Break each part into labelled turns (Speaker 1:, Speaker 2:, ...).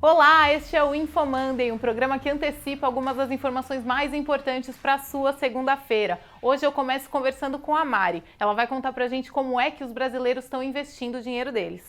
Speaker 1: Olá, este é o InfoMonday, um programa que antecipa algumas das informações mais importantes para a sua segunda-feira. Hoje eu começo conversando com a Mari. Ela vai contar pra gente como é que os brasileiros estão investindo o dinheiro deles.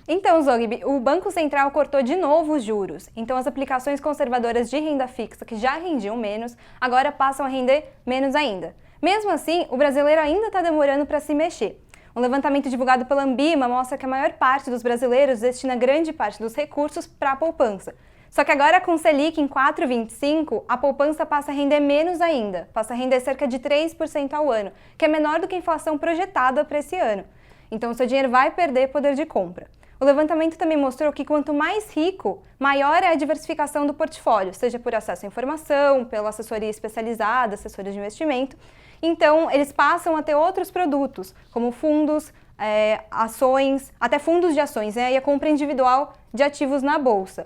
Speaker 2: Então, Zogby, o Banco Central cortou de novo os juros. Então, as aplicações conservadoras de renda fixa, que já rendiam menos, agora passam a render menos ainda. Mesmo assim, o brasileiro ainda está demorando para se mexer. Um levantamento divulgado pela Ambima mostra que a maior parte dos brasileiros destina grande parte dos recursos para a poupança. Só que agora, com o Selic em 4,25, a poupança passa a render menos ainda, passa a render cerca de 3% ao ano, que é menor do que a inflação projetada para esse ano. Então, o seu dinheiro vai perder poder de compra. O levantamento também mostrou que quanto mais rico, maior é a diversificação do portfólio, seja por acesso à informação, pela assessoria especializada, assessoria de investimento. Então, eles passam a ter outros produtos, como fundos, ações, até fundos de ações, e a compra individual de ativos na Bolsa.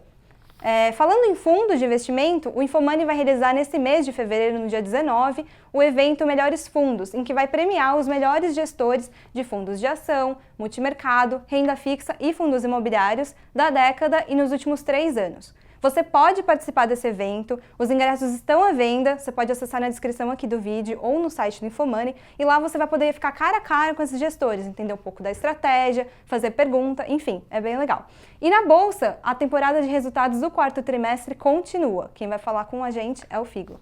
Speaker 2: Falando em fundos de investimento, o InfoMoney vai realizar nesse mês de fevereiro, no dia 19, o evento Melhores Fundos, em que vai premiar os melhores gestores de fundos de ação, multimercado, renda fixa e fundos imobiliários da década e nos últimos 3 anos. Você pode participar desse evento, os ingressos estão à venda, você pode acessar na descrição aqui do vídeo ou no site do InfoMoney e lá você vai poder ficar cara a cara com esses gestores, entender um pouco da estratégia, fazer pergunta, enfim, é bem legal. E na Bolsa, a temporada de resultados do quarto trimestre continua. Quem vai falar com a gente é o Figo.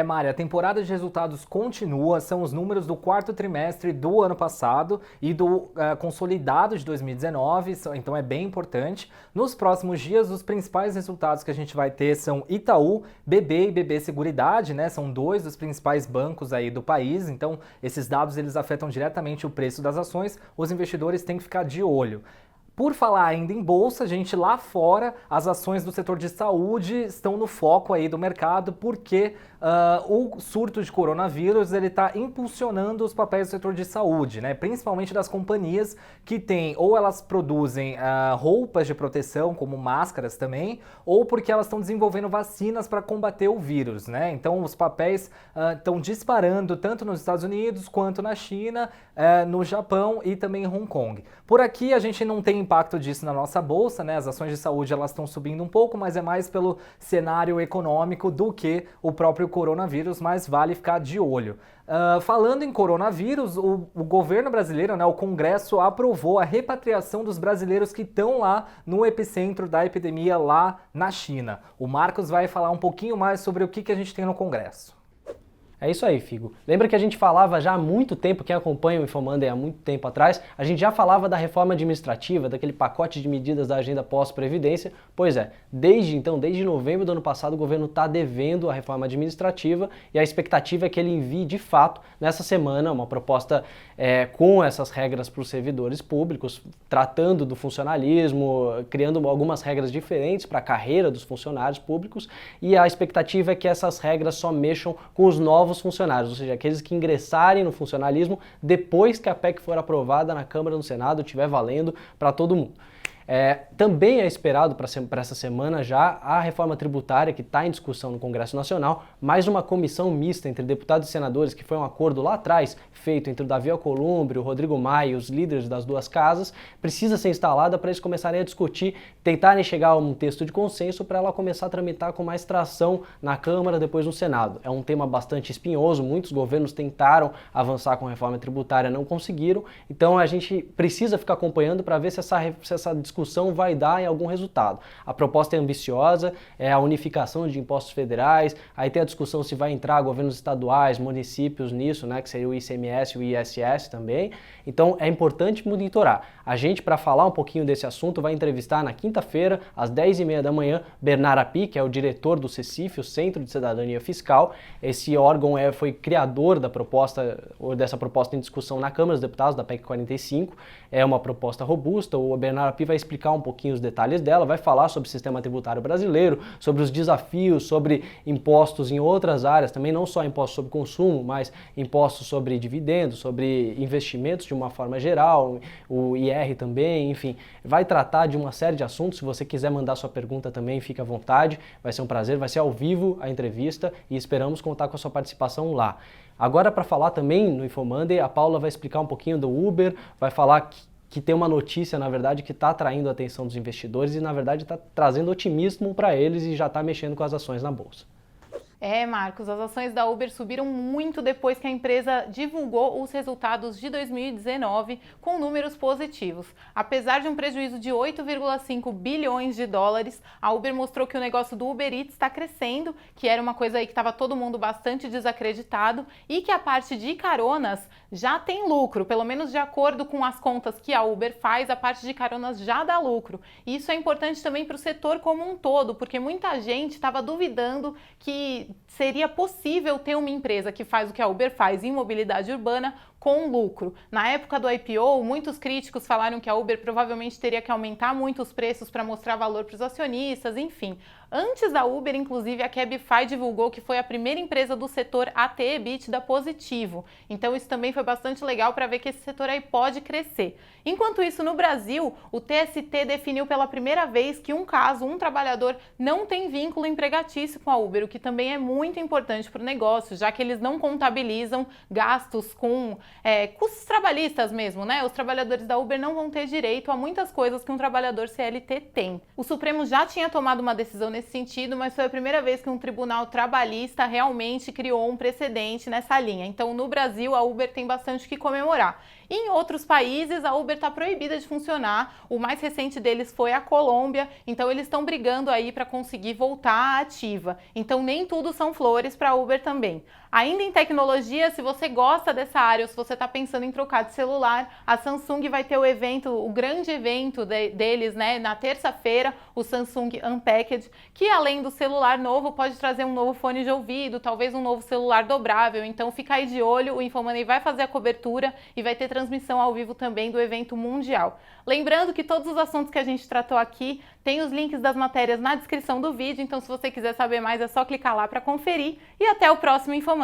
Speaker 3: Mari, a temporada de resultados continua, são os números do quarto trimestre do ano passado e do consolidado de 2019, então é bem importante. Nos próximos dias, os principais resultados que a gente vai ter são Itaú, BB e BB Seguridade, né? São dois dos principais bancos aí do país, então esses dados eles afetam diretamente o preço das ações, os investidores têm que ficar de olho. Por falar ainda em bolsa, gente, lá fora as ações do setor de saúde estão no foco aí do mercado porque o surto de coronavírus ele está impulsionando os papéis do setor de saúde, né? Principalmente das companhias que têm ou elas produzem roupas de proteção, como máscaras também, ou porque elas estão desenvolvendo vacinas para combater o vírus, né? Então os papéis estão disparando tanto nos Estados Unidos quanto na China, no Japão e também em Hong Kong. Por aqui a gente não tem impacto disso na nossa bolsa, né? As ações de saúde elas estão subindo um pouco, mas é mais pelo cenário econômico do que o próprio coronavírus, mas vale ficar de olho. Falando em coronavírus, o governo brasileiro, né, o Congresso aprovou a repatriação dos brasileiros que estão lá no epicentro da epidemia lá na China. O Marcos vai falar um pouquinho mais sobre o que a gente tem no Congresso.
Speaker 4: É isso aí, Figo. Lembra que a gente falava já há muito tempo, quem acompanha o InfoMonday há muito tempo atrás, a gente já falava da reforma administrativa, daquele pacote de medidas da agenda pós-previdência. Pois é, desde novembro do ano passado, o governo está devendo a reforma administrativa e a expectativa é que ele envie de fato nessa semana uma proposta com essas regras para os servidores públicos, tratando do funcionalismo, criando algumas regras diferentes para a carreira dos funcionários públicos, e a expectativa é que essas regras só mexam com os novos funcionários, ou seja, aqueles que ingressarem no funcionalismo depois que a PEC for aprovada na Câmara e no Senado, estiver valendo para todo mundo. Também é esperado para essa semana já a reforma tributária que está em discussão no Congresso Nacional, mais uma comissão mista entre deputados e senadores, que foi um acordo lá atrás feito entre o Davi Alcolumbre, o Rodrigo Maia e os líderes das duas casas, precisa ser instalada para eles começarem a discutir, tentarem chegar a um texto de consenso para ela começar a tramitar com mais tração na Câmara, depois no Senado. É um tema bastante espinhoso, muitos governos tentaram avançar com a reforma tributária, não conseguiram, então a gente precisa ficar acompanhando para ver se essa discussão vai dar em algum resultado. A proposta é ambiciosa, é a unificação de impostos federais, aí tem a discussão se vai entrar governos estaduais, municípios nisso, né, que seria o ICMS e o ISS também. Então é importante monitorar. A gente, para falar um pouquinho desse assunto, vai entrevistar na quinta-feira, às 10h30 da manhã, Bernard Api, que é o diretor do CECIF, o Centro de Cidadania Fiscal. Esse órgão foi criador dessa proposta em discussão na Câmara dos Deputados, da PEC 45. É uma proposta robusta, o Bernard Api vai explicar um pouquinho os detalhes dela, vai falar sobre o sistema tributário brasileiro, sobre os desafios, sobre impostos em outras áreas, também não só impostos sobre consumo, mas impostos sobre dividendos, sobre investimentos de uma forma geral, o IR também, enfim, vai tratar de uma série de assuntos. Se você quiser mandar sua pergunta também, fique à vontade, vai ser um prazer, vai ser ao vivo a entrevista e esperamos contar com a sua participação lá. Agora, para falar também no InfoMonday, a Paula vai explicar um pouquinho do Uber, vai falar que tem uma notícia, na verdade, que está atraindo a atenção dos investidores e, na verdade, está trazendo otimismo para eles e já está mexendo com as ações na bolsa.
Speaker 1: Marcos, as ações da Uber subiram muito depois que a empresa divulgou os resultados de 2019 com números positivos. Apesar de um prejuízo de 8,5 bilhões de dólares, a Uber mostrou que o negócio do Uber Eats está crescendo, que era uma coisa aí que estava todo mundo bastante desacreditado, e que a parte de caronas já tem lucro, pelo menos de acordo com as contas que a Uber faz, a parte de caronas já dá lucro. E isso é importante também para o setor como um todo, porque muita gente estava duvidando que seria possível ter uma empresa que faz o que a Uber faz em mobilidade urbana com lucro. Na época do IPO, muitos críticos falaram que a Uber provavelmente teria que aumentar muito os preços para mostrar valor para os acionistas, enfim. Antes da Uber, inclusive, a Cabify divulgou que foi a primeira empresa do setor a ter EBITDA positivo. Então isso também foi bastante legal para ver que esse setor aí pode crescer. Enquanto isso, no Brasil, o TST definiu pela primeira vez que um trabalhador não tem vínculo empregatício com a Uber, o que também é muito importante para o negócio, já que eles não contabilizam gastos com custos trabalhistas mesmo, né? Os trabalhadores da Uber não vão ter direito a muitas coisas que um trabalhador CLT tem. O Supremo já tinha tomado uma decisão nesse sentido, mas foi a primeira vez que um tribunal trabalhista realmente criou um precedente nessa linha. Então, no Brasil, a Uber tem bastante o que comemorar. Em outros países, a Uber está proibida de funcionar. O mais recente deles foi a Colômbia, então eles estão brigando aí para conseguir voltar ativa. Então, nem tudo são flores para a Uber também. Ainda em tecnologia, se você gosta dessa área ou se você está pensando em trocar de celular, a Samsung vai ter o grande evento deles, né, na terça-feira, o Samsung Unpacked, que além do celular novo, pode trazer um novo fone de ouvido, talvez um novo celular dobrável. Então, fica aí de olho, o Infomoney vai fazer a cobertura e vai ter transmissão ao vivo também do evento mundial. Lembrando que todos os assuntos que a gente tratou aqui, tem os links das matérias na descrição do vídeo, então se você quiser saber mais é só clicar lá para conferir. E até o próximo Infomoney.